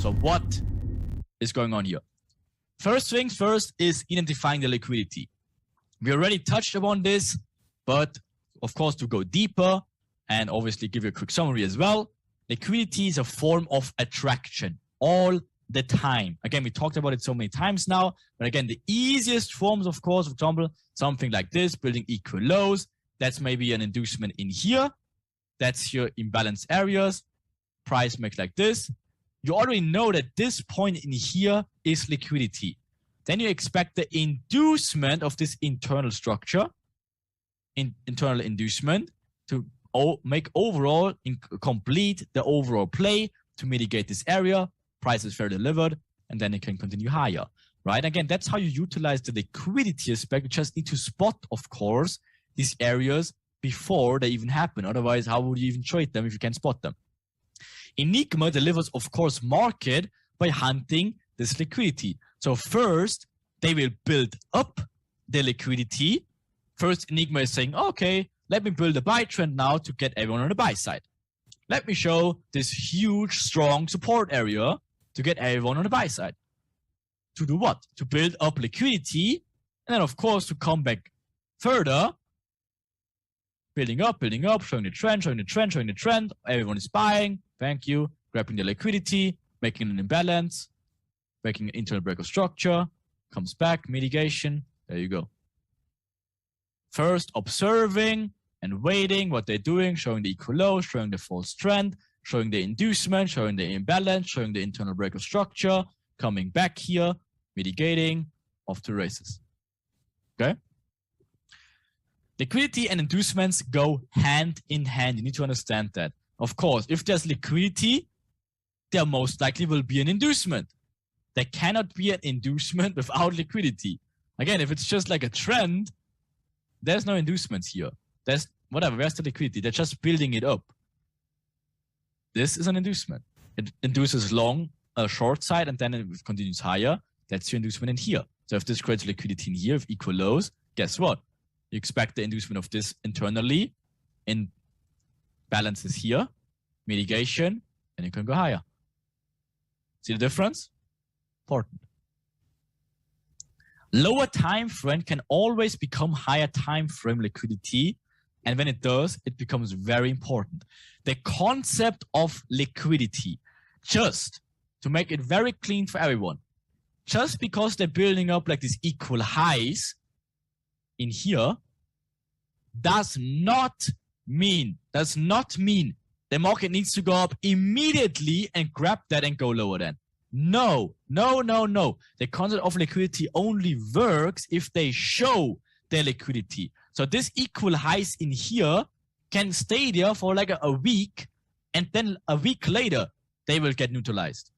So what is going on here? First things first is identifying the liquidity. We already touched upon this, but of course to go deeper and obviously give you a quick summary as well, liquidity is a form of attraction all the time. Again, we talked about it so many times now, but again, the easiest forms, of course, for example, something like this, building equal lows, that's maybe an inducement in here. That's your imbalance areas. Price makes like this. You already know that this point in here is liquidity. Then you expect the inducement of this internal structure, internal inducement, to make overall, complete the overall play to mitigate this area. Price is fair delivered, and then it can continue higher, right? Again, that's how you utilize the liquidity aspect. You just need to spot, of course, these areas before they even happen. Otherwise, how would you even trade them if you can't spot them? Enigma delivers, of course, market by hunting this liquidity. So first, they will build up the liquidity. First, Enigma is saying, okay, let me build a buy trend now to get everyone on the buy side. Let me show this huge, strong support area to get everyone on the buy side. To do what? To build up liquidity, and then, of course, to come back further, building up, showing the trend, everyone is buying, thank you, grabbing the liquidity, making an imbalance, making an internal break of structure, comes back, mitigation, there you go. First, observing and waiting what they're doing, showing the equal low, showing the false trend, showing the inducement, showing the imbalance, showing the internal break of structure, coming back here, mitigating, off to races. Okay? Liquidity and inducements go hand in hand. You need to understand that. Of course, if there's liquidity, there most likely will be an inducement. There cannot be an inducement without liquidity. Again, if it's just like a trend, there's no inducements here. There's whatever, where's the liquidity? They're just building it up. This is an inducement. It induces long, short side, and then it continues higher. That's your inducement in here. So if this creates liquidity in here with equal lows, guess what? You expect the inducement of this internally in balances here, mitigation, and you can go higher. See the difference? Important. Lower time frame can always become higher time frame liquidity. And when it does, it becomes very important. The concept of liquidity, just to make it very clean for everyone, just because they're building up like these equal highs in here, does not mean the market needs to go up immediately and grab that and go lower then. No. The concept of liquidity only works if they show their liquidity. So this equal highs in here can stay there for like a week, and then a week later, they will get neutralized.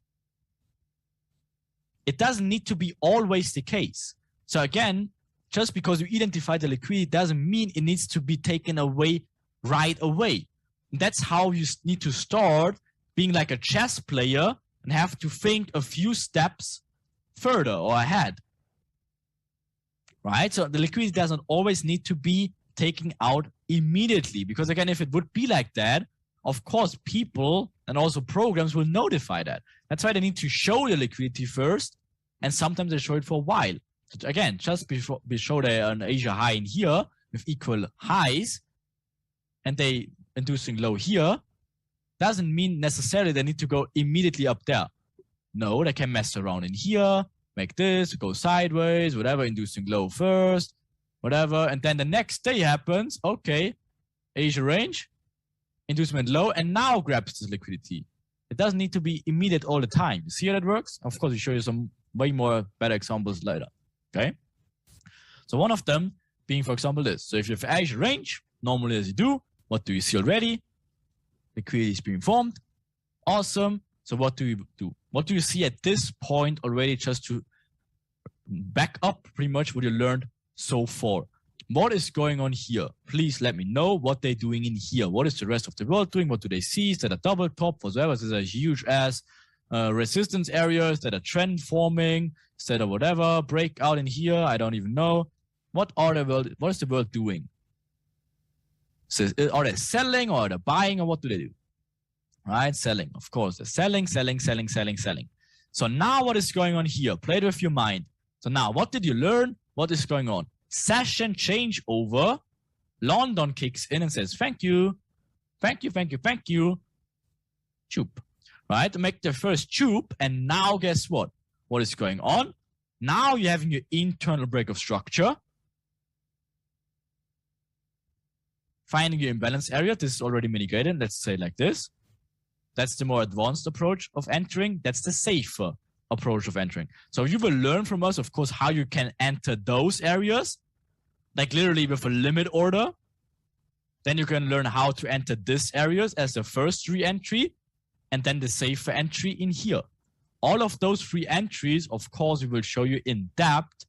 It doesn't need to be always the case. So again, just because you identify the liquidity doesn't mean it needs to be taken away right away. That's how you need to start being like a chess player and have to think a few steps further or ahead. Right? So the liquidity doesn't always need to be taken out immediately, because again, if it would be like that, of course, people and also programs will notify that. That's why they need to show the liquidity first, and sometimes they show it for a while. So again, just before we show an Asia high in here with equal highs, and they inducing low here, doesn't mean necessarily they need to go immediately up there. No, they can mess around in here, make this, go sideways, whatever, inducing low first, whatever, and then the next day happens, okay, Asia range, inducement low, and now grabs this liquidity. It doesn't need to be immediate all the time. You see how that works? Of course, I'll show you some way more better examples later, okay? So one of them being, for example, this. So if you have Asia range, normally as you do, what do you see already? Liquidity is being formed. Awesome. So what do you do? What do you see at this point already, just to back up pretty much what you learned so far? What is going on here? Please let me know what they're doing in here. What is the rest of the world doing? What do they see? Is that a double top? Whatever. Is there a huge ass resistance area? Is that a trend forming? Is that a whatever breakout in here? I don't even know. What is the world doing? So are they selling, or are they buying, or what do they do? Right? Selling, of course. They're selling. So now what is going on here? Play it with your mind. So now what did you learn? What is going on? Session changeover. London kicks in and says, thank you. Thank you, thank you, thank you. Tube. Right? To make the first tube. And now guess what? What is going on? Now you're having your internal break of structure. Finding your imbalance area. This is already mitigated. Let's say like this. That's the more advanced approach of entering. That's the safer approach of entering. So you will learn from us, of course, how you can enter those areas, like literally with a limit order. Then you can learn how to enter these areas as the first re-entry, and then the safer entry in here. All of those 3 entries, of course, we will show you in depth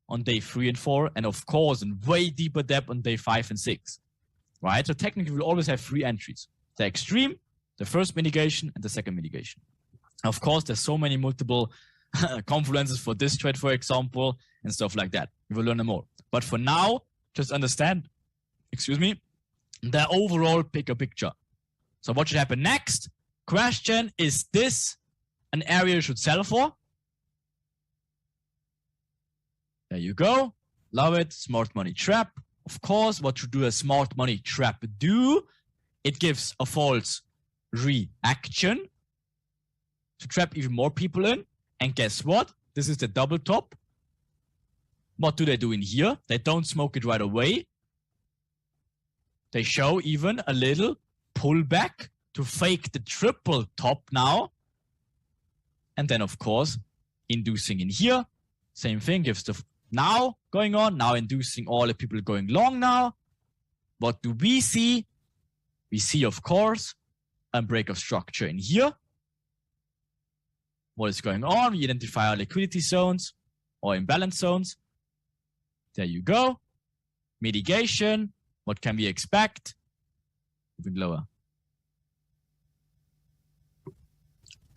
on day 3 and 4, and of course, in way deeper depth on day 5 and 6. Right? So technically, we'll always have 3 entries. The extreme, the first mitigation, and the second mitigation. Of course, there's so many multiple confluences for this trade, for example, and stuff like that. We will learn them more. But for now, just understand, the overall bigger picture. So what should happen next? Question, is this an area you should sell for? There you go. Love it. Smart money trap. Of course, what should do a smart money trap do? It gives a false reaction to trap even more people in. And guess what? This is the double top. What do they do in here? They don't smoke it right away. They show even a little pullback to fake the triple top now. And then, of course, inducing in here. Same thing, gives the now going on. Now inducing all the people going long now. What do we see? We see, of course, a break of structure in here. What is going on? We identify our liquidity zones or imbalance zones. There you go. Mitigation. What can we expect? Moving lower.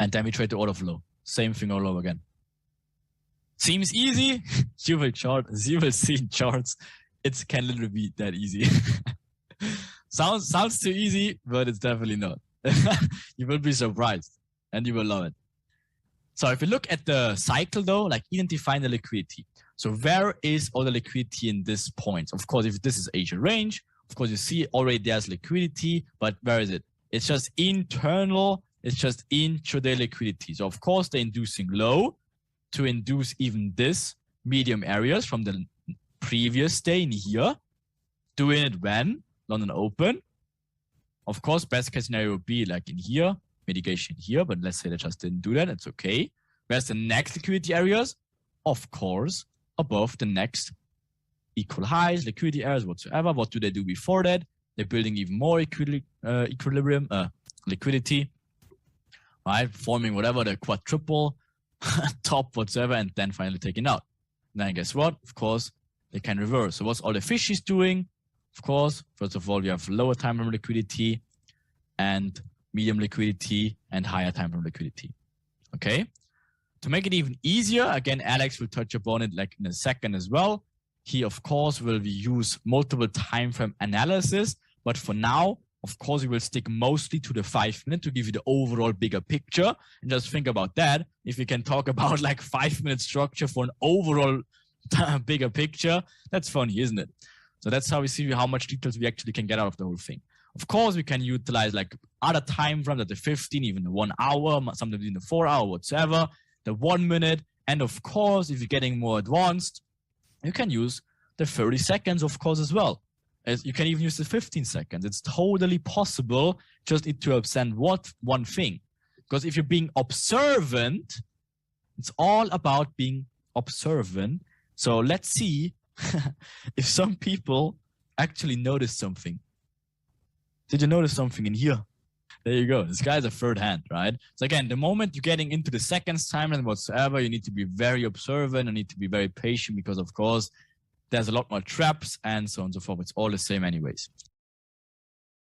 And then we trade the order flow. Same thing all over again. Seems easy. You will see in charts. It can literally be that easy. Sounds too easy, but it's definitely not. You will be surprised and you will love it. So if you look at the cycle though, like identifying the liquidity. So where is all the liquidity in this point? Of course, if this is Asia range, of course you see already there's liquidity, but where is it? It's just internal, it's just intraday liquidity. So of course they're inducing low to induce even this medium areas from the previous day in here. Doing it when London open. Of course, best case scenario would be like in here, mitigation here, but let's say they just didn't do that. It's okay. Where's the next liquidity areas? Of course, above the next equal highs, liquidity areas whatsoever. What do they do before that? They're building even more equilibrium, liquidity, right? Forming whatever, the quadruple top whatsoever, and then finally taking out. Then guess what? Of course, they can reverse. So what's all the fishies doing? Of course, first of all, you have lower time frame liquidity and medium liquidity and higher time frame liquidity. Okay. To make it even easier, again, Alex will touch upon it like in a second as well. He, of course, will use multiple time frame analysis. But for now, of course, we will stick mostly to the 5 minute to give you the overall bigger picture. And just think about that. If we can talk about like 5 minute structure for an overall bigger picture, that's funny, isn't it? So that's how we see how much details we actually can get out of the whole thing. Of course, we can utilize like other time frames, like the 15, even the 1 hour, sometimes in the 4 hour, whatsoever, the 1 minute. And of course, if you're getting more advanced, you can use the 30 seconds, of course, as well. As you can even use the 15 seconds. It's totally possible. Just need to understand one thing. Because if you're being observant, it's all about being observant. So let's see if some people actually notice something. Did you notice something in here? There you go. This guy's a third hand, right? So again, the moment you're getting into the seconds time and whatsoever, you need to be very observant. You need to be very patient because, of course, there's a lot more traps and so on and so forth. It's all the same anyways.